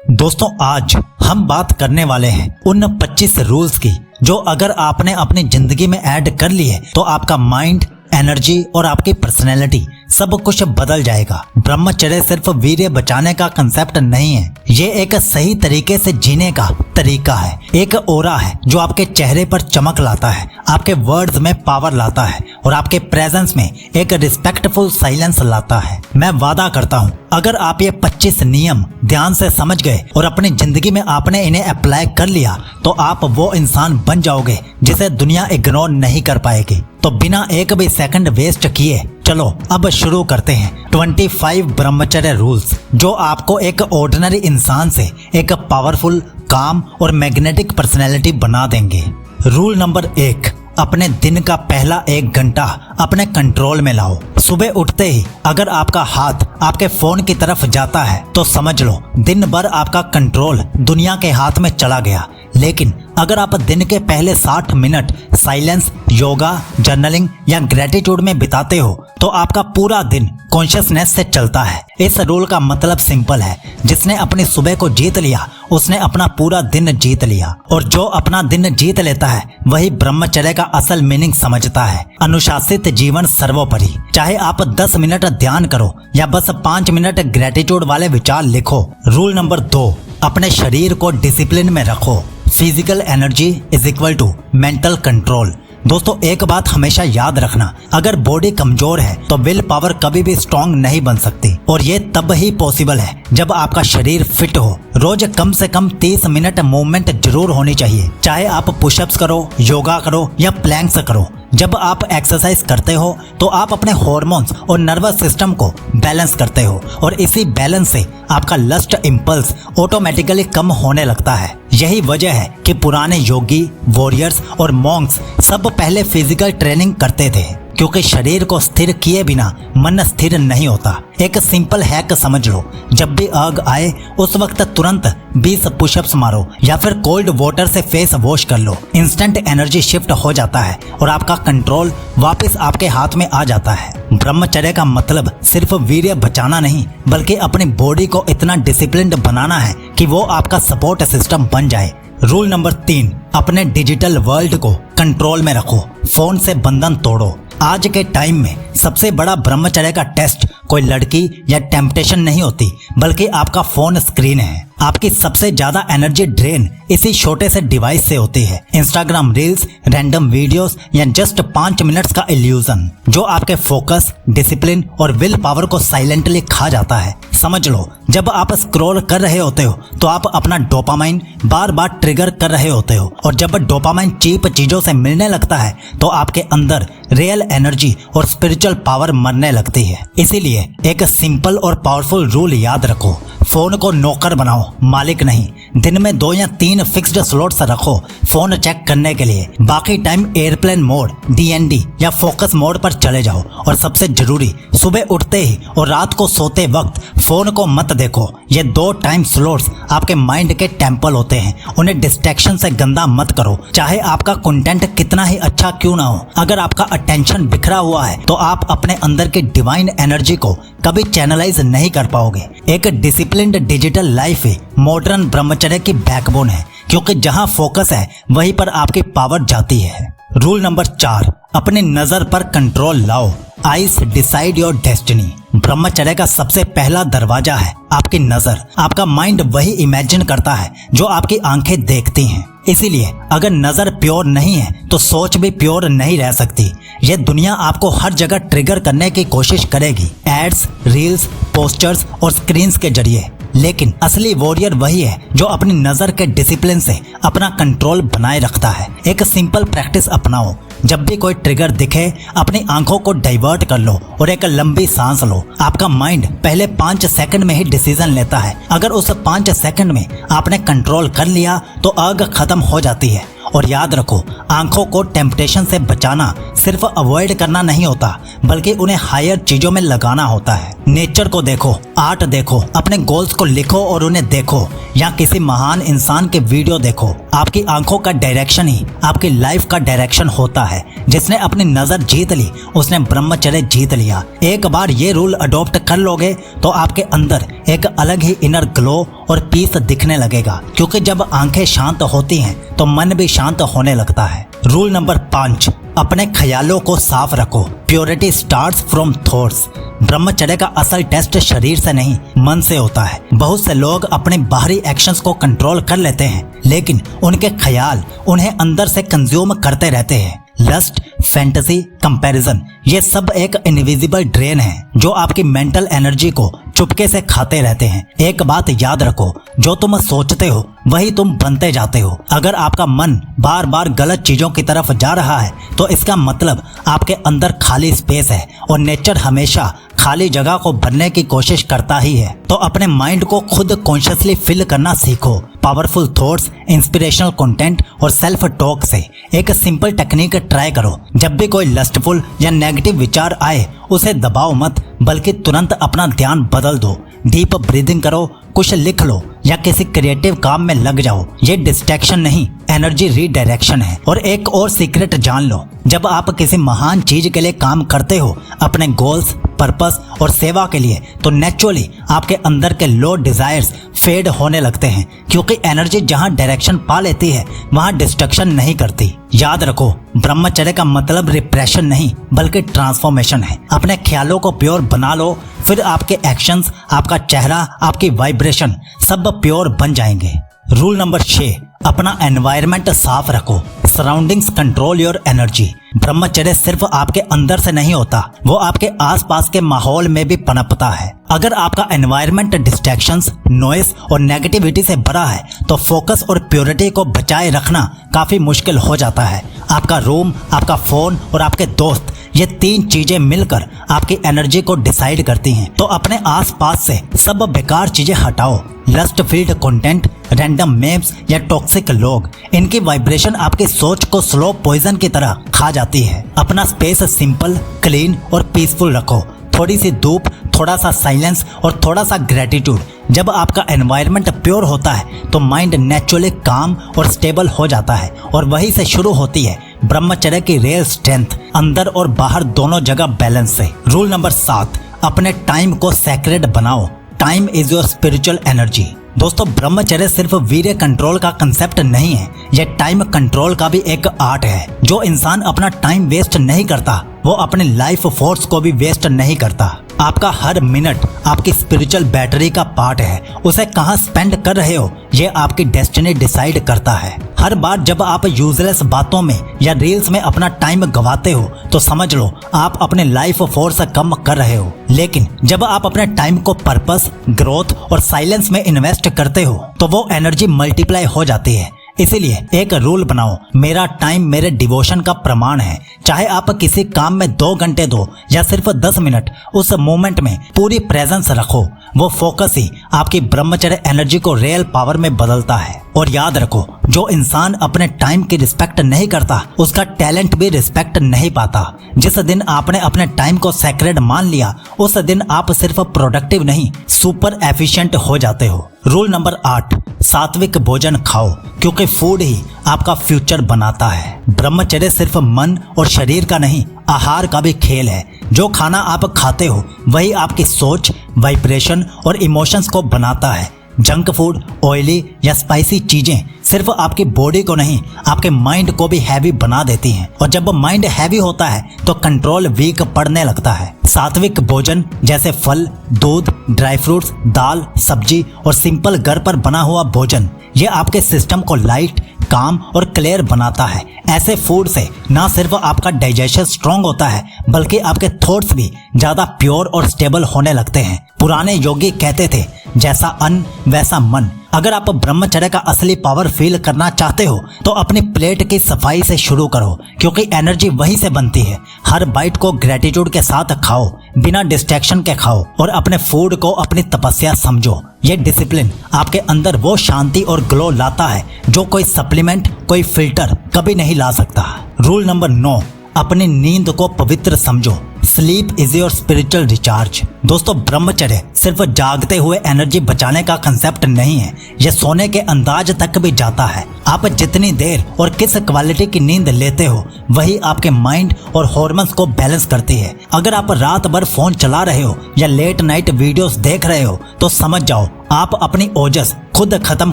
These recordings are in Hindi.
दोस्तों आज हम बात करने वाले हैं उन 25 रूल्स की जो अगर आपने अपनी जिंदगी में ऐड कर लिए तो आपका माइंड, एनर्जी और आपकी पर्सनैलिटी सब कुछ बदल जाएगा। ब्रह्मचर्य सिर्फ वीर्य बचाने का कंसेप्ट नहीं है, ये एक सही तरीके से जीने का तरीका है। एक ओरा है जो आपके चेहरे पर चमक लाता है, आपके वर्ड्स में पावर लाता है और आपके प्रेजेंस में एक रिस्पेक्टफुल साइलेंस लाता है। मैं वादा करता हूँ अगर आप ये 25 नियम ध्यान से समझ गए और अपनी जिंदगी में आपने इन्हें अप्लाई कर लिया तो आप वो इंसान बन जाओगे जिसे दुनिया इग्नोर नहीं कर पाएगी। तो बिना एक भी सेकंड वेस्ट किए चलो अब शुरू करते हैं 25 ब्रह्मचर्य रूल्स जो आपको एक ऑर्डिनरी इंसान से एक पावरफुल, काम और मैग्नेटिक पर्सनैलिटी बना देंगे। रूल नंबर 1, अपने दिन का पहला 1 घंटा अपने कंट्रोल में लाओ। सुबह उठते ही अगर आपका हाथ आपके फोन की तरफ जाता है तो समझ लो दिन भर आपका कंट्रोल दुनिया के हाथ में चला गया। लेकिन अगर आप दिन के पहले 60 मिनट साइलेंस, योगा, जर्नलिंग या ग्रेटिट्यूड में बिताते हो तो आपका पूरा दिन कॉन्शियसनेस से चलता है। इस रूल का मतलब सिंपल है, जिसने अपनी सुबह को जीत लिया उसने अपना पूरा दिन जीत लिया। और जो अपना दिन जीत लेता है वही ब्रह्मचर्य का असल मीनिंग समझता है। अनुशासित जीवन सर्वोपरि। चाहे आप 10 मिनट ध्यान करो या बस 5 मिनट ग्रेटिट्यूड वाले विचार लिखो। रूल नंबर 2, अपने शरीर को डिसिप्लिन में रखो। Physical energy is equal to mental control. दोस्तों एक बात हमेशा याद रखना, अगर बॉडी कमजोर है तो विल पावर कभी भी स्ट्रांग नहीं बन सकती और ये तब ही पॉसिबल है जब आपका शरीर फिट हो। रोज कम से कम 30 मिनट मूवमेंट जरूर होनी चाहिए, चाहे आप पुशअप्स करो, योगा करो या प्लैंक्स करो। जब आप एक्सरसाइज करते हो तो आप अपने हार्मोन्स और नर्वस सिस्टम को बैलेंस करते हो और इसी बैलेंस से आपका लस्ट इम्पल्स ऑटोमेटिकली कम होने लगता है। यही वजह है कि पुराने योगी, वॉरियर्स और मॉन्क्स सब पहले फिजिकल ट्रेनिंग करते थे, क्योंकि शरीर को स्थिर किए बिना मन स्थिर नहीं होता। एक सिंपल हैक समझ लो, जब भी आग आए उस वक्त तुरंत 20 पुशअप्स मारो या फिर कोल्ड वाटर से फेस वॉश कर लो। इंस्टेंट एनर्जी शिफ्ट हो जाता है और आपका कंट्रोल वापस आपके हाथ में आ जाता है। ब्रह्मचर्य का मतलब सिर्फ वीर्य बचाना नहीं, बल्कि अपनी बॉडी को इतना डिसिप्लिन्ड बनाना है कि वो आपका सपोर्ट सिस्टम बन जाए। रूल नंबर 3, अपने डिजिटल वर्ल्ड को कंट्रोल में रखो। फोन से बंधन तोड़ो। आज के टाइम में सबसे बड़ा ब्रह्मचर्य का टेस्ट कोई लड़की या टेम्पटेशन नहीं होती, बल्कि आपका फोन स्क्रीन है। आपकी सबसे ज्यादा एनर्जी ड्रेन इसी छोटे से डिवाइस से होती है। इंस्टाग्राम रील्स, रैंडम वीडियोस या जस्ट 5 मिनट्स का इल्यूजन जो आपके फोकस, डिसिप्लिन और विल पावर को साइलेंटली खा जाता है। समझ लो जब आप स्क्रॉल कर रहे होते हो तो आप अपना डोपामाइन बार बार ट्रिगर कर रहे होते हो और जब डोपामाइन चीप चीजों से मिलने लगता है तो आपके अंदर रियल एनर्जी और स्पिरिचुअल पावर मरने लगती है। इसीलिए एक सिंपल और पावरफुल रूल याद रखो, फोन को नौकर बनाओ, मालिक नहीं। दिन में 2 या 3 फिक्स्ड स्लॉट्स रखो फोन चेक करने के लिए। बाकी टाइम एयरप्लेन मोड, DND या फोकस मोड पर चले जाओ। और सबसे जरूरी, सुबह उठते ही और रात को सोते वक्त फोन को मत देखो। ये 2 टाइम स्लॉट्स आपके माइंड के टेम्पल होते हैं, उन्हें डिस्ट्रैक्शन से गंदा मत करो। चाहे आपका कंटेंट कितना ही अच्छा क्यों ना हो, अगर आपका अटेंशन बिखरा हुआ है तो आप अपने अंदर की डिवाइन एनर्जी को कभी चैनलाइज नहीं कर पाओगे। एक डिसिप्लिन्ड डिजिटल लाइफ ही मॉडर्न ब्रह्मचर्य की बैकबोन है, क्योंकि जहां फोकस है वहीं पर आपकी पावर जाती है। रूल नंबर 4, अपनी नजर पर कंट्रोल लाओ। Eyes decide your destiny. ब्रह्मचर्य का सबसे पहला दरवाजा है आपकी नजर। आपका माइंड वही इमेजिन करता है जो आपकी आंखें देखती हैं। इसीलिए अगर नजर प्योर नहीं है तो सोच भी प्योर नहीं रह सकती। यह दुनिया आपको हर जगह ट्रिगर करने की कोशिश करेगी, एड्स, रील्स, पोस्टर्स और स्क्रीन्स के जरिए। लेकिन असली वॉरियर वही है जो अपनी नजर के डिसिप्लिन से अपना कंट्रोल बनाए रखता है। एक सिंपल प्रैक्टिस अपनाओ, जब भी कोई ट्रिगर दिखे अपनी आंखों को डाइवर्ट कर लो और एक लंबी सांस लो। आपका माइंड पहले 5 सेकंड में ही डिसीजन लेता है। अगर उस 5 सेकंड में आपने कंट्रोल कर लिया तो आग खत्म हो जाती है। और याद रखो, आंखों को टेम्पटेशन से बचाना सिर्फ अवॉइड करना नहीं होता, बल्कि उन्हें हायर चीजों में लगाना होता है। नेचर को देखो, आर्ट देखो, अपने गोल्स को लिखो और उन्हें देखो, या किसी महान इंसान के वीडियो देखो। आपकी आंखों का डायरेक्शन ही आपकी लाइफ का डायरेक्शन होता है। जिसने अपनी नजर जीत ली उसने ब्रह्मचर्य जीत लिया। एक बार ये रूल अडॉप्ट कर लोगे तो आपके अंदर एक अलग ही इनर ग्लो और पीस दिखने लगेगा, क्योंकि जब आंखें शांत होती हैं तो मन भी शांत होने लगता है। रूल नंबर 5, अपने ख्यालों को साफ रखो। Purity starts from thoughts. ब्रह्मचर्य का असल टेस्ट शरीर से नहीं, मन से होता है। बहुत से लोग अपने बाहरी एक्शंस को कंट्रोल कर लेते हैं, लेकिन उनके ख्याल उन्हें अंदर से कंज्यूम करते रहते हैं। लस्ट, फैंटेसी, कंपैरिजन, ये सब एक इनविजिबल ड्रेन है जो आपकी मेंटल एनर्जी को चुपके से खाते रहते हैं। एक बात याद रखो, जो तुम सोचते हो वही तुम बनते जाते हो। अगर आपका मन बार बार गलत चीजों की तरफ जा रहा है तो इसका मतलब आपके अंदर खाली स्पेस है, और नेचर हमेशा खाली जगह को भरने की कोशिश करता ही है। तो अपने माइंड को खुद कॉन्शियसली फिल करना सीखो। पावरफुल थॉट्स, इंस्पिरेशनल कंटेंट और सेल्फ टॉक से। एक सिंपल टेक्निक ट्राई करो। जब भी कोई लस्टफुल या नेगेटिव विचार आए उसे दबाओ मत, बल्कि तुरंत अपना ध्यान बदल दो। डीप ब्रीदिंग करो, कुछ लिख लो या किसी क्रिएटिव काम में लग जाओ। ये डिस्ट्रैक्शन नहीं, एनर्जी रीडायरेक्शन है। और एक और सीक्रेट जान लो, जब आप किसी महान चीज के लिए काम करते हो, अपने गोल्स, पर्पस और सेवा के लिए, तो नेचुरली आपके अंदर के लो डिजायर्स फेड होने लगते हैं, क्योंकि एनर्जी जहां डायरेक्शन पा लेती है वहां डिस्ट्रक्शन नहीं करती। याद रखो, ब्रह्मचर्य का मतलब रिप्रेशन नहीं बल्कि ट्रांसफॉर्मेशन है। अपने ख्यालों को प्योर बना लो, फिर आपके एक्शंस, आपका चेहरा, आपकी वाइब्रेशन सब प्योर बन जाएंगे। रूल नंबर 6, अपना एनवायरनमेंट साफ रखो। Surroundings control your energy. ब्रह्मचर्य सिर्फ आपके अंदर से नहीं होता, वो आपके आसपास के माहौल में भी पनपता है। अगर आपका एनवायरनमेंट डिस्ट्रैक्शंस, नॉइस और नेगेटिविटी से भरा है तो फोकस और प्योरिटी को बचाए रखना काफी मुश्किल हो जाता है। आपका रूम, आपका फोन और आपके दोस्त, ये 3 चीजें मिलकर आपकी एनर्जी को डिसाइड करती हैं। तो अपने आसपास से सब बेकार चीजें हटाओ। Lust filled content, random memes या टॉक्सिक लोग, इनकी वाइब्रेशन आपकी सोच को स्लो पॉइजन की तरह खा जाती है। अपना स्पेस सिंपल, क्लीन और पीसफुल रखो। थोड़ी सी धूप, थोड़ा सा साइलेंस और थोड़ा सा ग्रेटिट्यूड। जब आपका एनवायरनमेंट प्योर होता है तो माइंड नेचुरली काम और स्टेबल हो जाता है, और वहीं से शुरू होती है ब्रह्मचर्य की रियल स्ट्रेंथ, अंदर और बाहर दोनों जगह बैलेंस से। रूल नंबर 7, अपने टाइम को सैक्रेड बनाओ। Time is your spiritual energy. दोस्तों, ब्रह्मचर्य सिर्फ वीर्य कंट्रोल का कंसेप्ट नहीं है, यह टाइम कंट्रोल का भी एक आर्ट है। जो इंसान अपना टाइम वेस्ट नहीं करता वो अपनी लाइफ फोर्स को भी वेस्ट नहीं करता। आपका हर मिनट आपकी स्पिरिचुअल बैटरी का पार्ट है। उसे कहाँ स्पेंड कर रहे हो ये आपकी डेस्टिनी डिसाइड करता है। हर बार जब आप यूजलेस बातों में या रील्स में अपना टाइम गवाते हो तो समझ लो आप अपने लाइफ फोर्स कम कर रहे हो। लेकिन जब आप अपने टाइम को पर्पस, ग्रोथ और साइलेंस में इन्वेस्ट करते हो तो वो एनर्जी मल्टीप्लाई हो जाती है। इसीलिए एक रूल बनाओ, मेरा टाइम मेरे डिवोशन का प्रमाण है। चाहे आप किसी काम में 2 घंटे दो या सिर्फ 10 मिनट, उस मोमेंट में पूरी प्रेजेंस रखो। वो फोकस ही आपकी ब्रह्मचर्य एनर्जी को रियल पावर में बदलता है। और याद रखो, जो इंसान अपने टाइम की रिस्पेक्ट नहीं करता उसका टैलेंट भी रिस्पेक्ट नहीं पाता। जिस दिन आपने अपने टाइम को सैक्रेड मान लिया उस दिन आप सिर्फ प्रोडक्टिव नहीं, सुपर एफिशिएंट हो जाते हो। रूल नंबर 8, सात्विक भोजन खाओ, क्योंकि फूड ही आपका फ्यूचर बनाता है। ब्रह्मचर्य सिर्फ मन और शरीर का नहीं, आहार का भी खेल है। जो खाना आप खाते हो वही आपकी सोच, वाइब्रेशन और इमोशंस को बनाता है। जंक फूड, ऑयली या स्पाइसी चीजें सिर्फ आपकी बॉडी को नहीं, आपके माइंड को भी हैवी बना देती हैं। और जब माइंड हैवी होता है तो कंट्रोल वीक पड़ने लगता है। सात्विक भोजन जैसे फल, दूध, ड्राई फ्रूट्स, दाल, सब्जी और सिंपल घर पर बना हुआ भोजन, ये आपके सिस्टम को लाइट, काम और क्लियर बनाता है। ऐसे फूड से ना सिर्फ आपका डाइजेशन स्ट्रांग होता है बल्कि आपके थॉट्स भी ज्यादा प्योर और स्टेबल होने लगते हैं। पुराने योगी कहते थे, जैसा अन्न वैसा मन। अगर आप ब्रह्मचर्य का असली पावर फील करना चाहते हो तो अपनी प्लेट की सफाई से शुरू करो, क्योंकि एनर्जी वहीं से बनती है। हर बाइट को ग्रेटिट्यूड के साथ खाओ, बिना डिस्ट्रैक्शन के खाओ और अपने फूड को अपनी तपस्या समझो। ये डिसिप्लिन आपके अंदर वो शांति और ग्लो लाता है जो कोई सप्लीमेंट, कोई फिल्टर कभी नहीं ला सकता। रूल नंबर 9, अपनी नींद को पवित्र समझो। Sleep is your spiritual recharge. दोस्तों, ब्रह्मचर्य सिर्फ जागते हुए एनर्जी बचाने का कंसेप्ट नहीं है, यह सोने के अंदाज तक भी जाता है। आप जितनी देर और किस क्वालिटी की नींद लेते हो वही आपके माइंड और हॉर्मोन्स को बैलेंस करती है। अगर आप रात भर फोन चला रहे हो या लेट नाइट वीडियोस देख रहे हो तो समझ जाओ आप अपनी ओजस खुद खत्म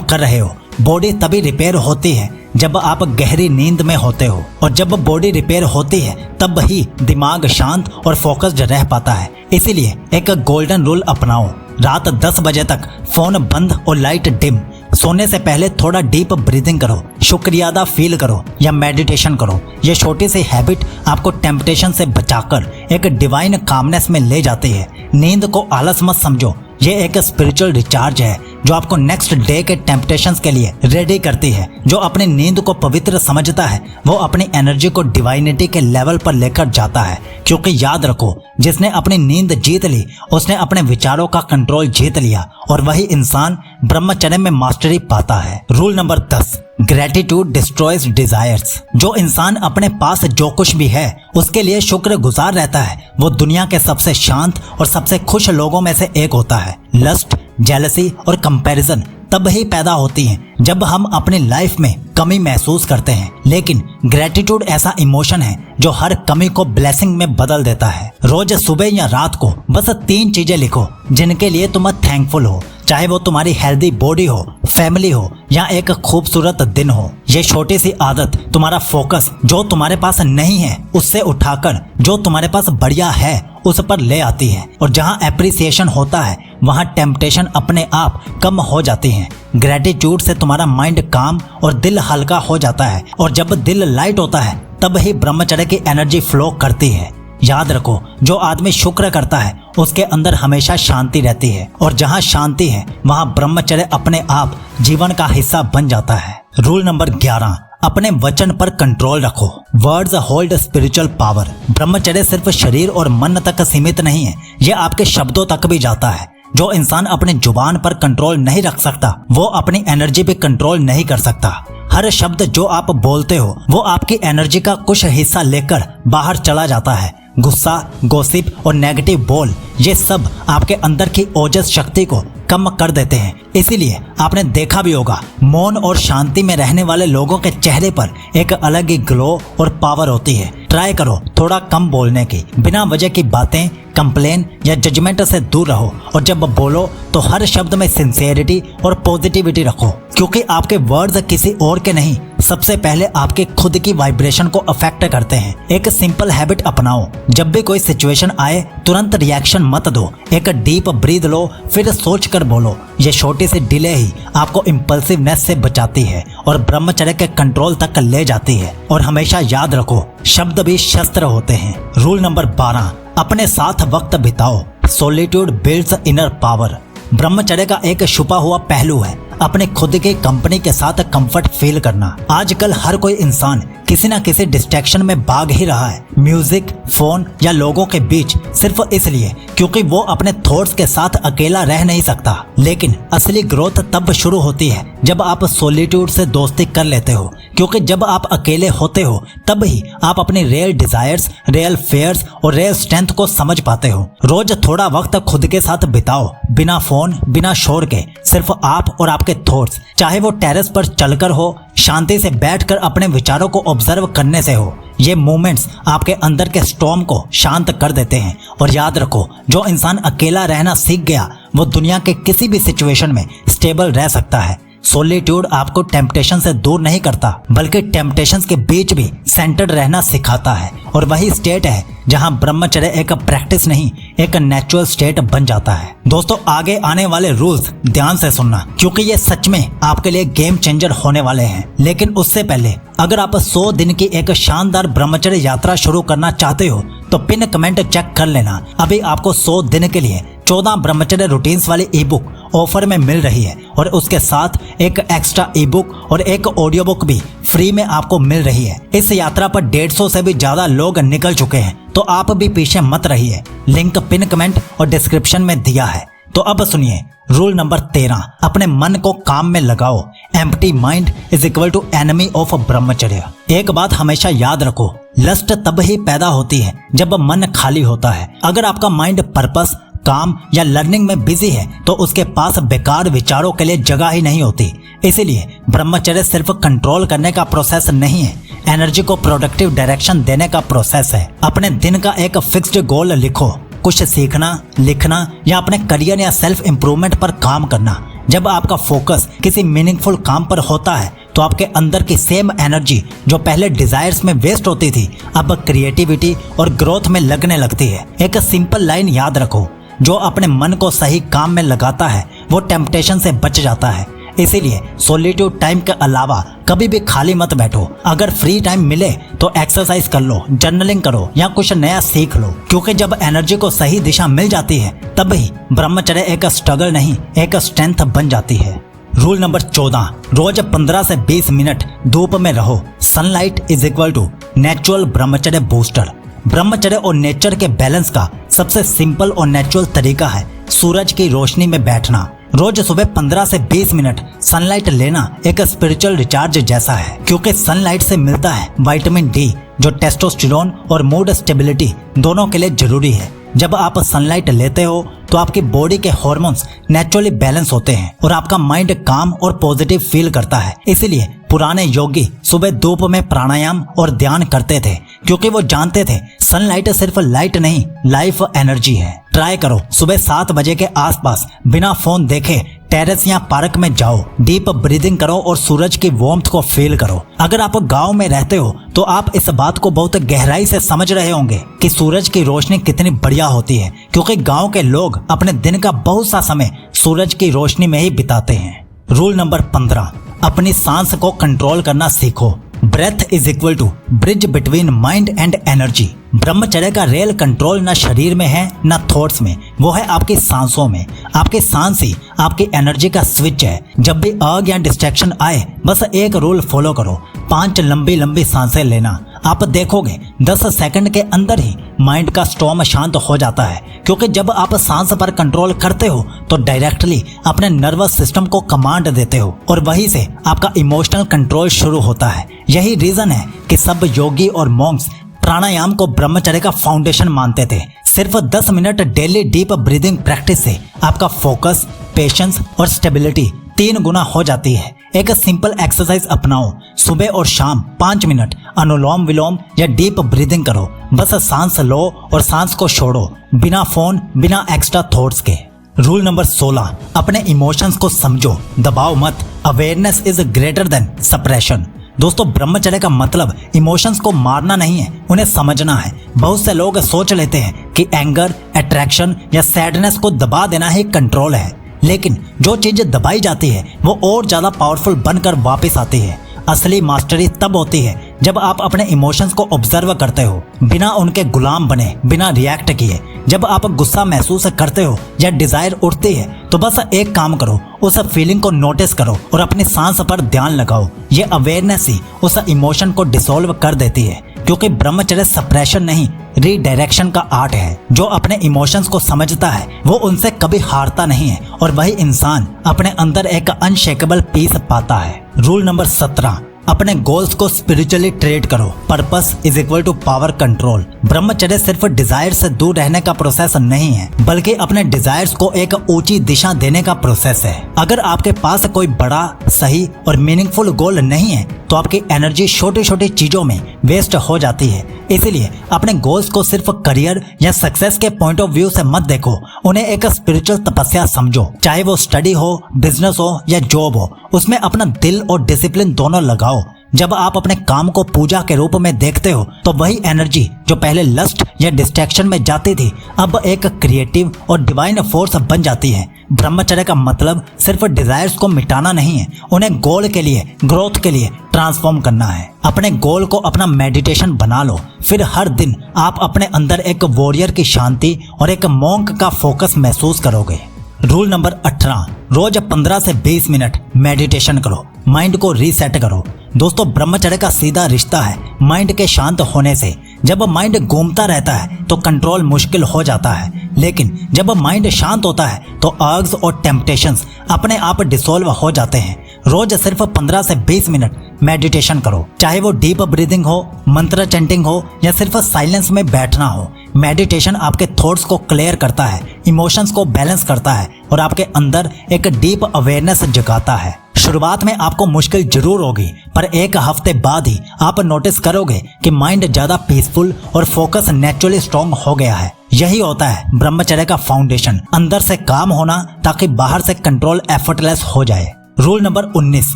कर रहे हो। बॉडी तभी रिपेयर होती है जब आप गहरी नींद में होते हो, और जब बॉडी रिपेयर होती है तब ही दिमाग शांत और फोकस्ड रह पाता है। इसीलिए एक गोल्डन रूल अपनाओ, रात 10 बजे तक फोन बंद और लाइट डिम। सोने से पहले थोड़ा डीप ब्रीदिंग करो, शुक्रिया अदा फील करो या मेडिटेशन करो। ये छोटी सी हैबिट आपको टेम्पटेशन से बचाकर एक डिवाइन कामनेस में ले जाती है। नींद को आलस मत समझो, ये एक स्पिरिचुअल रिचार्ज है जो आपको नेक्स्ट डे के टेम्पटेशंस के लिए रेडी करती है। जो अपनी नींद को पवित्र समझता है वो अपनी एनर्जी को डिवाइनिटी के लेवल पर लेकर जाता है, क्योंकि याद रखो, जिसने अपनी नींद जीत ली उसने अपने विचारों का कंट्रोल जीत लिया, और वही इंसान ब्रह्मचर्य में मास्टरी पाता है। Rule number 10, gratitude destroys desires. जो इंसान अपने पास जो कुछ भी है उसके लिए शुक्रगुजार रहता है वो दुनिया के सबसे शांत और सबसे खुश लोगों में से एक होता है। लस्ट, जेलसी और कंपैरिजन तब ही पैदा होती हैं जब हम अपनी लाइफ में कमी महसूस करते हैं, लेकिन ग्रेटिट्यूड ऐसा इमोशन है जो हर कमी को ब्लेसिंग में बदल देता है। रोज सुबह या रात को बस 3 चीजें लिखो जिनके लिए तुम थैंकफुल हो, चाहे वो तुम्हारी हेल्दी बॉडी हो, फैमिली हो या एक खूबसूरत दिन हो। ये छोटी सी आदत तुम्हारा फोकस जो तुम्हारे पास नहीं है उससे उठाकर जो तुम्हारे पास बढ़िया है उस पर ले आती है, और जहाँ एप्रिसिएशन होता है वहाँ टेम्पटेशन अपने आप कम हो जाती है। ग्रेटिट्यूड से तुम्हारा माइंड काम और दिल हल्का हो जाता है, और जब दिल लाइट होता है तब ही ब्रह्मचर्य की एनर्जी फ्लो करती है। याद रखो, जो आदमी शुक्र करता है उसके अंदर हमेशा शांति रहती है, और जहाँ शांति है वहाँ ब्रह्मचर्य अपने आप जीवन का हिस्सा बन जाता है। रूल नंबर 11, अपने वचन पर कंट्रोल रखो। Words hold spiritual power. ब्रह्मचर्य सिर्फ शरीर और मन तक सीमित नहीं है, यह आपके शब्दों तक भी जाता है। जो इंसान अपने जुबान पर कंट्रोल नहीं रख सकता वो अपनी एनर्जी पे कंट्रोल नहीं कर सकता। हर शब्द जो आप बोलते हो वो आपकी एनर्जी का कुछ हिस्सा लेकर बाहर चला जाता है। गुस्सा, गॉसिप और नेगेटिव बोल, ये सब आपके अंदर की ओजस शक्ति को कम कर देते हैं। इसीलिए आपने देखा भी होगा, मौन और शांति में रहने वाले लोगों के चेहरे पर एक अलग ही ग्लो और पावर होती है। ट्राई करो थोड़ा कम बोलने की, बिना वजह की बातें, कंप्लेन या जजमेंट से दूर रहो, और जब बोलो तो हर शब्द में सिंसियरिटी और पॉजिटिविटी रखो, क्योंकि आपके वर्ड्स किसी और के नहीं, सबसे पहले आपके खुद की वाइब्रेशन को अफेक्ट करते हैं। एक सिंपल हैबिट अपनाओ, जब भी कोई सिचुएशन आए तुरंत रिएक्शन मत दो, एक डीप ब्रीथ लो फिर सोच कर बोलो। ये छोटी सी डिले ही आपको इम्पल्सिवनेस से बचाती है और ब्रह्मचर्य के कंट्रोल तक ले जाती है। और हमेशा याद रखो, शब्द भी शस्त्र होते हैं। रूल नंबर 12, अपने साथ वक्त बिताओ। Solitude builds inner power. ब्रह्मचर्य का एक छुपा हुआ पहलू है अपने खुद के कंपनी के साथ कंफर्ट फील करना। आजकल हर कोई इंसान किसी न किसी डिस्ट्रैक्शन में भाग ही रहा है, म्यूजिक, फोन या लोगों के बीच, सिर्फ इसलिए क्योंकि वो अपने थॉट्स के साथ अकेला रह नहीं सकता। लेकिन असली ग्रोथ तब शुरू होती है जब आप सोलिट्यूड से दोस्ती कर लेते हो, क्योंकि जब आप अकेले होते हो तब ही आप अपनी रियल डिजायर्स, रियल फेयर्स और रियल स्ट्रेंथ को समझ पाते हो। रोज थोड़ा वक्त खुद के साथ बिताओ, बिना फोन, बिना शोर के, सिर्फ आप और आपके थॉट्स। चाहे वो टेरेस पर चलकर हो, शांति से बैठकर अपने विचारों को ऑब्जर्व करने से हो, ये मोमेंट्स आपके अंदर के स्टॉर्म को शांत कर देते हैं। और याद रखो, जो इंसान अकेला रहना सीख गया वो दुनिया के किसी भी सिचुएशन में स्टेबल रह सकता है। सोलिट्यूड आपको टेम्पटेशन से दूर नहीं करता, बल्कि टेम्पटेशंस के बीच भी सेंटर्ड रहना सिखाता है, और वही स्टेट है जहां ब्रह्मचर्य एक प्रैक्टिस नहीं, एक नेचुरल स्टेट बन जाता है। दोस्तों, आगे आने वाले रूल्स ध्यान से सुनना, क्योंकि ये सच में आपके लिए गेम चेंजर होने वाले हैं। लेकिन उससे पहले, अगर आप 100 दिन की एक शानदार ब्रह्मचर्य यात्रा शुरू करना चाहते हो तो पिन कमेंट चेक कर लेना। अभी आपको 100 दिन के लिए 14 ब्रह्मचर्य रूटीन्स वाली ई बुक ऑफर में मिल रही है, और उसके साथ एक एक्स्ट्रा ई बुक और एक ऑडियो बुक भी फ्री में आपको मिल रही है। इस यात्रा पर 150 से भी ज्यादा लोग निकल चुके हैं, तो आप भी पीछे मत रहिए। लिंक पिन कमेंट और डिस्क्रिप्शन में दिया है। तो अब सुनिए रूल नंबर 13, अपने मन को काम में लगाओ। Empty mind is equal to enemy of brahmacharya. एक बात हमेशा याद रखो, लस्ट तब ही पैदा होती है जब मन खाली होता है। अगर आपका माइंड पर्पस, काम या लर्निंग में बिजी है तो उसके पास बेकार विचारों के लिए जगह ही नहीं होती। इसीलिए ब्रह्मचर्य सिर्फ कंट्रोल करने का प्रोसेस नहीं है, एनर्जी को प्रोडक्टिव डायरेक्शन देने का प्रोसेस है। अपने दिन का एक फिक्स्ड गोल लिखो, कुछ सीखना, लिखना या अपने करियर या सेल्फ इम्प्रूवमेंट पर काम करना। जब आपका फोकस किसी मीनिंगफुल काम पर होता है तो आपके अंदर की सेम एनर्जी जो पहले डिजायर्स में वेस्ट होती थी अब क्रिएटिविटी और ग्रोथ में लगने लगती है। एक सिंपल लाइन याद रखो, जो अपने मन को सही काम में लगाता है वो टेम्पटेशन से बच जाता है। इसीलिए सॉलिट्यूड टाइम के अलावा कभी भी खाली मत बैठो। अगर फ्री टाइम मिले तो एक्सरसाइज कर लो, जर्नलिंग करो या कुछ नया सीख लो, क्योंकि जब एनर्जी को सही दिशा मिल जाती है तभी ब्रह्मचर्य एक स्ट्रगल नहीं, एक स्ट्रेंथ बन जाती है। रूल नंबर 14, रोज 15 से 20 मिनट धूप में रहो। Sunlight is equal to natural brahmacharya booster. ब्रह्मचर्य और नेचर के बैलेंस का सबसे सिंपल और नेचुरल तरीका है सूरज की रोशनी में बैठना। रोज सुबह 15 से 20 मिनट सनलाइट लेना एक स्पिरिचुअल रिचार्ज जैसा है, क्योंकि सनलाइट से मिलता है विटामिन डी जो टेस्टोस्टेरोन और मूड स्टेबिलिटी दोनों के लिए जरूरी है। जब आप सनलाइट लेते हो तो आपकी बॉडी के हार्मोन्स नेचुरली बैलेंस होते हैं और आपका माइंड काम और पॉजिटिव फील करता है। इसीलिए पुराने योगी सुबह धूप में प्राणायाम और ध्यान करते थे, क्योंकि वो जानते थे सनलाइट सिर्फ लाइट नहीं, लाइफ एनर्जी है। ट्राई करो, सुबह 7 बजे के आसपास बिना फोन देखे टेरेस या पार्क में जाओ, डीप ब्रीदिंग करो और सूरज की वार्मथ को फील करो। अगर आप गांव में रहते हो तो आप इस बात को बहुत गहराई से समझ रहे होंगे कि सूरज की रोशनी कितनी बढ़िया होती है, क्योंकि गांव के लोग अपने दिन का बहुत सा समय सूरज की रोशनी में ही बिताते हैं। रूल नंबर 15, अपनी सांस को कंट्रोल करना सीखो। Breath is equal to bridge between mind and energy. ब्रह्मचर्य का रियल कंट्रोल न शरीर में है न थॉट्स में, वो है आपकी सांसों में। आपकी सांस ही आपकी एनर्जी का स्विच है। जब भी अर्ग या डिस्ट्रैक्शन आए बस एक रूल फॉलो करो, 5 लंबी लंबी सांसें लेना। आप देखोगे 10 सेकंड के अंदर ही माइंड का स्टॉर्म शांत हो जाता है, क्योंकि जब आप सांस पर कंट्रोल करते हो तो डायरेक्टली अपने नर्वस सिस्टम को कमांड देते हो और वहीं से आपका इमोशनल कंट्रोल शुरू होता है। यही रीजन है कि सब योगी और मॉन्क्स प्राणायाम को ब्रह्मचर्य का फाउंडेशन मानते थे। सिर्फ 10 minute daily deep breathing practice से आपका फोकस, पेशेंस और स्टेबिलिटी 3 गुना हो जाती है। एक सिंपल एक्सरसाइज अपनाओ, सुबह और शाम 5 मिनट अनुलोम विलोम या डीप ब्रीदिंग करो। बस सांस लो और सांस को छोड़ो, बिना फोन, बिना एक्स्ट्रा थॉट्स के। रूल नंबर 16, अपने इमोशंस को समझो, दबाओ मत। Awareness is greater than suppression. दोस्तों, ब्रह्मचर्य का मतलब इमोशंस को मारना नहीं है, उन्हें समझना है। बहुत से लोग सोच लेते हैं कि एंगर, अट्रैक्शन या सैडनेस को दबा देना ही कंट्रोल है, लेकिन जो चीज दबाई जाती है वो और ज्यादा पावरफुल बनकर वापस आती है। असली मास्टरी तब होती है जब आप अपने इमोशंस को ऑब्जर्व करते हो, बिना उनके गुलाम बने, बिना रिएक्ट किए। जब आप गुस्सा महसूस करते हो या डिजायर उठती है तो बस एक काम करो, उस फीलिंग को नोटिस करो और अपनी सांस पर ध्यान लगाओ। ये अवेयरनेस ही उस इमोशन को डिसॉल्व कर देती है, क्योंकि ब्रह्मचर्य सप्रेशन नहीं, रीडायरेक्शन का आर्ट है। जो अपने इमोशंस को समझता है वो उनसे कभी हारता नहीं है और वही इंसान अपने अंदर एक अनशेकेबल पीस पाता है। रूल नंबर 17, अपने गोल्स को स्पिरिचुअली ट्रेड करो। Purpose is equal to power control. ब्रह्मचर्य सिर्फ डिजायर से दूर रहने का प्रोसेस नहीं है, बल्कि अपने डिजायर्स को एक ऊंची दिशा देने का प्रोसेस है। अगर आपके पास कोई बड़ा, सही और मीनिंगफुल गोल नहीं है तो आपकी एनर्जी छोटी छोटी चीजों में वेस्ट हो जाती है। इसलिए अपने गोल्स को सिर्फ करियर या सक्सेस के पॉइंट ऑफ व्यू से मत देखो, उन्हें एक स्पिरिचुअल तपस्या समझो। चाहे वो स्टडी हो, बिजनेस हो या जॉब हो, उसमें अपना दिल और डिसिप्लिन दोनों लगाओ। जब आप अपने काम को पूजा के रूप में देखते हो तो वही एनर्जी जो पहले लस्ट या डिस्ट्रैक्शन में जाती थी अब एक क्रिएटिव और डिवाइन फोर्स बन जाती है। ब्रह्मचर्य का मतलब सिर्फ डिजायर्स को मिटाना नहीं है, उन्हें गोल के लिए, ग्रोथ के लिए ट्रांसफॉर्म करना है। अपने गोल को अपना मेडिटेशन बना लो, फिर हर दिन आप अपने अंदर एक वॉरियर की शांति और एक मॉन्क का फोकस महसूस करोगे। रूल नंबर 18, रोज 15 से 20 मिनट मेडिटेशन करो, माइंड को रीसेट करो। दोस्तों, ब्रह्मचर्य का सीधा रिश्ता है माइंड के शांत होने से। जब माइंड घूमता रहता है तो कंट्रोल मुश्किल हो जाता है, लेकिन जब माइंड शांत होता है तो अर्ग्स और टेम्पटेशंस अपने आप डिसॉल्व हो जाते हैं। रोज सिर्फ 15 से 20 मिनट मेडिटेशन करो, चाहे वो डीप ब्रीदिंग हो, मंत्र चैंटिंग हो या सिर्फ साइलेंस में बैठना हो। मेडिटेशन आपके थॉट्स को क्लियर करता है, इमोशंस को बैलेंस करता है और आपके अंदर एक डीप अवेयरनेस जगाता है। शुरुआत में आपको मुश्किल जरूर होगी, पर एक हफ्ते बाद ही आप नोटिस करोगे कि माइंड ज्यादा पीसफुल और फोकस नेचुरली स्ट्रॉन्ग हो गया है। यही होता है ब्रह्मचर्य का फाउंडेशन, अंदर से काम होना ताकि बाहर से कंट्रोल एफर्टलेस हो जाए। रूल नंबर 19,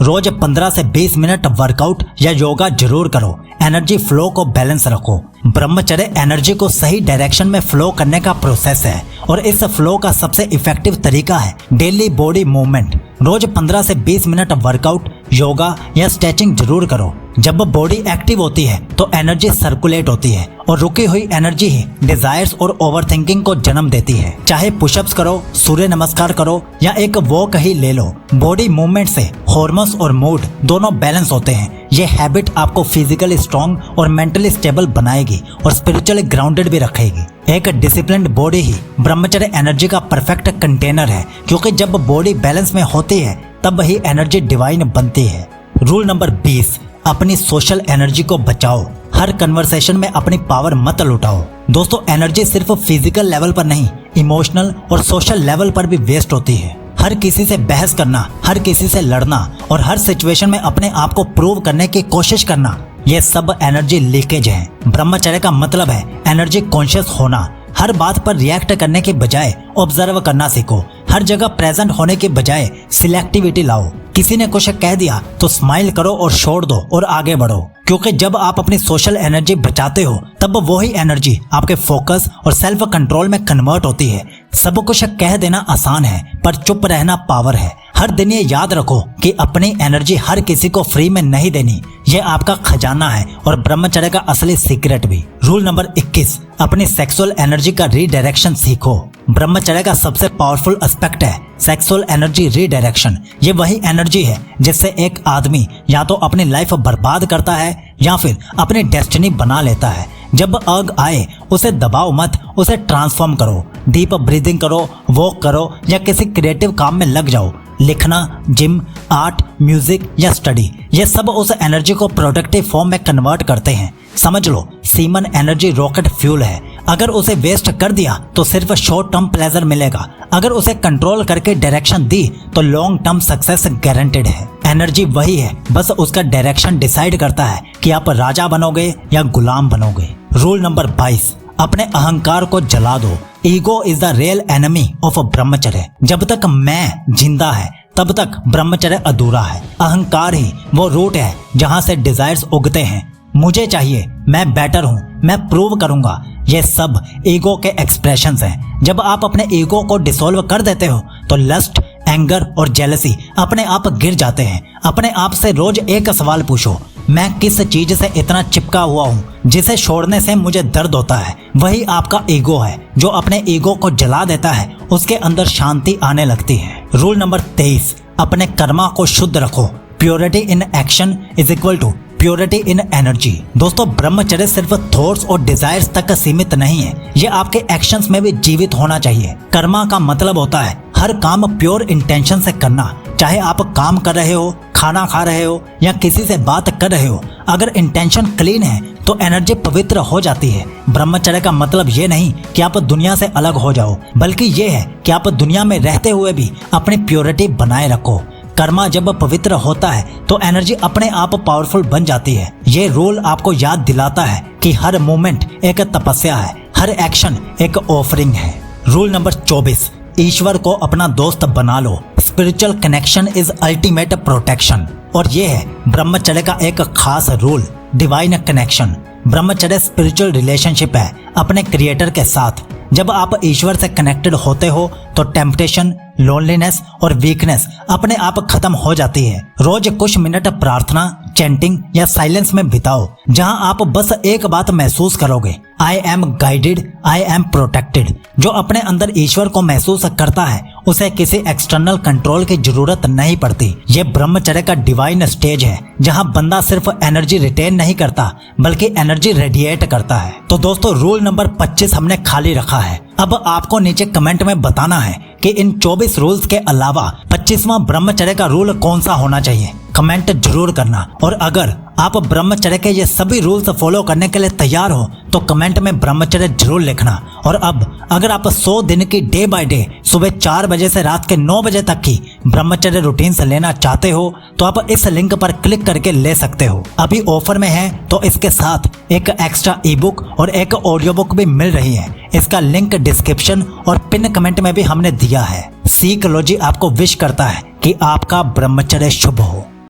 रोज 15 से 20 मिनट वर्कआउट या योगा जरूर करो। एनर्जी फ्लो को बैलेंस रखो। ब्रह्मचर्य एनर्जी को सही डायरेक्शन में फ्लो करने का प्रोसेस है और इस फ्लो का सबसे इफेक्टिव तरीका है डेली बॉडी मूवमेंट। रोज 15 से 20 मिनट वर्कआउट, योगा या स्ट्रेचिंग जरूर करो। जब बॉडी एक्टिव होती है तो एनर्जी सर्कुलेट होती है और रुकी हुई एनर्जी ही डिजायर्स और ओवरथिंकिंग को जन्म देती है। चाहे पुशअप्स करो, सूर्य नमस्कार करो या एक वॉक ही ले लो, बॉडी मूवमेंट से हार्मोन्स और मूड दोनों बैलेंस होते हैं। ये हैबिट आपको फिजिकली स्ट्रॉन्ग और मेंटली स्टेबल बनाएगी और स्पिरिचुअली ग्राउंडेड भी रखेगी। एक डिसिप्लिन्ड बॉडी ही ब्रह्मचर्य एनर्जी का परफेक्ट कंटेनर है, क्योंकि जब बॉडी बैलेंस में होती है तब ही एनर्जी डिवाइन बनती है। रूल नंबर 20, अपनी सोशल एनर्जी को बचाओ। हर कन्वर्सेशन में अपनी पावर मत लुटाओ। दोस्तों, एनर्जी सिर्फ फिजिकल लेवल पर नहीं, इमोशनल और सोशल लेवल पर भी वेस्ट होती है। हर किसी से बहस करना, हर किसी से लड़ना और हर सिचुएशन में अपने आप को प्रूव करने की कोशिश करना, ये सब एनर्जी लीकेज है। ब्रह्मचर्य का मतलब है एनर्जी कॉन्शियस होना। हर बात पर रिएक्ट करने के बजाय ऑब्जर्व करना सीखो। हर जगह प्रेजेंट होने के बजाय सिलेक्टिविटी लाओ। किसी ने कुछ कह दिया तो स्माइल करो और छोड़ दो और आगे बढ़ो, क्योंकि जब आप अपनी सोशल एनर्जी बचाते हो तब वही एनर्जी आपके फोकस और सेल्फ कंट्रोल में कन्वर्ट होती है। सब कुछ कह देना आसान है, पर चुप रहना पावर है। हर दिन ये याद रखो कि अपनी एनर्जी हर किसी को फ्री में नहीं देनी, ये आपका खजाना है और ब्रह्मचर्य का असली सीक्रेट भी। रूल नंबर 21, अपनी सेक्सुअल एनर्जी का रीडायरेक्शन सीखो। ब्रह्मचर्य का सबसे पावरफुल एस्पेक्ट है सेक्सुअल एनर्जी रीडायरेक्शन। ये वही एनर्जी है जिससे एक आदमी या तो अपनी लाइफ बर्बाद करता है या फिर अपनी डेस्टिनी बना लेता है। जब अर्ग आए उसे दबाओ मत, उसे ट्रांसफॉर्म करो। डीप ब्रीदिंग करो, वॉक करो या किसी क्रिएटिव काम में लग जाओ। लिखना, जिम, आर्ट, म्यूजिक या स्टडी, ये सब उस एनर्जी को प्रोडक्टिव फॉर्म में कन्वर्ट करते हैं। समझ लो, सीमन एनर्जी रॉकेट फ्यूल है। अगर उसे वेस्ट कर दिया तो सिर्फ शॉर्ट टर्म प्लेजर मिलेगा, अगर उसे कंट्रोल करके डायरेक्शन दी तो लॉन्ग टर्म सक्सेस गारंटेड है। एनर्जी वही है, बस उसका डायरेक्शन डिसाइड करता है कि आप राजा बनोगे या गुलाम बनोगे। रूल नंबर 22, अपने अहंकार को जला दो। Ego is the real enemy of ब्रह्मचर्य। जब तक मैं जिंदा है तब तक ब्रह्मचर्य अधूरा है। अहंकार ही वो रूट है जहां से डिजायर्स उगते हैं। मुझे चाहिए, मैं बेटर हूँ, मैं प्रूव करूंगा, ये सब ईगो के एक्सप्रेशंस हैं। जब आप अपने ईगो को डिसॉल्व कर देते हो तो लस्ट, एंगर और जेलसी अपने आप गिर जाते हैं। अपने आप से रोज एक सवाल पूछो, मैं किस चीज से इतना चिपका हुआ हूँ जिसे छोड़ने से मुझे दर्द होता है। वही आपका ईगो है। जो अपने ईगो को जला देता है उसके अंदर शांति आने लगती है। रूल नंबर 23, अपने कर्मा को शुद्ध रखो। Purity in action is equal to purity in energy. दोस्तों, ब्रह्मचर्य सिर्फ थॉट्स और डिजायर्स तक सीमित नहीं है, ये आपके एक्शंस में भी जीवित होना चाहिए। कर्मा का मतलब होता है हर काम प्योर इंटेंशन से करना। चाहे आप काम कर रहे हो, खाना खा रहे हो या किसी से बात कर रहे हो, अगर इंटेंशन क्लीन है तो एनर्जी पवित्र हो जाती है। ब्रह्मचर्य का मतलब ये नहीं कि आप दुनिया से अलग हो जाओ, बल्कि ये है कि आप दुनिया में रहते हुए भी अपनी प्योरिटी बनाए रखो। कर्मा जब पवित्र होता है तो एनर्जी अपने आप पावरफुल बन जाती है। ये रोल आपको याद दिलाता है कि हर मोमेंट एक तपस्या है, हर एक्शन एक ऑफरिंग है। रूल नंबर 24, ईश्वर को अपना दोस्त बना लो। Spiritual connection is ultimate protection. और ये है ब्रह्मचर्य का एक खास रूल, डिवाइन कनेक्शन। ब्रह्मचर्य स्पिरिचुअल रिलेशनशिप है अपने क्रिएटर के साथ। जब आप ईश्वर से कनेक्टेड होते हो तो टेम्पटेशन, लोनलीनेस और वीकनेस अपने आप खत्म हो जाती है। रोज कुछ मिनट प्रार्थना, चैंटिंग या साइलेंस में बिताओ, जहां आप बस एक बात महसूस करोगे, I am guided, I am protected. जो अपने अंदर ईश्वर को महसूस करता है उसे किसी एक्सटर्नल कंट्रोल की जरूरत नहीं पड़ती। ये ब्रह्मचर्य का डिवाइन स्टेज है जहां बंदा सिर्फ एनर्जी रिटेन नहीं करता बल्कि एनर्जी रेडिएट करता है। तो दोस्तों, रूल नंबर 25 हमने खाली रखा है। अब आपको नीचे कमेंट में बताना है कि इन 24 रूल्स के अलावा 25वां ब्रह्मचर्य का रूल कौन सा होना चाहिए। कमेंट जरूर करना। और अगर आप ब्रह्मचर्य के ये सभी रूल्स फॉलो करने के लिए तैयार हो तो कमेंट में ब्रह्मचर्य जरूर लिखना। और अब अगर आप 100 दिन की डे बाय डे सुबह 4 बजे से रात के 9 बजे तक की ब्रह्मचर्य रूटीन से लेना चाहते हो तो आप इस लिंक पर क्लिक करके ले सकते हो। अभी ऑफर में है तो इसके साथ एक एक्स्ट्रा ई बुक और एक ऑडियो बुक भी मिल रही है। इसका लिंक डिस्क्रिप्शन और पिन कमेंट में भी हमने दिया है। सीकलॉजी आपको विश करता है कि आपका ब्रह्मचर्य शुभ हो।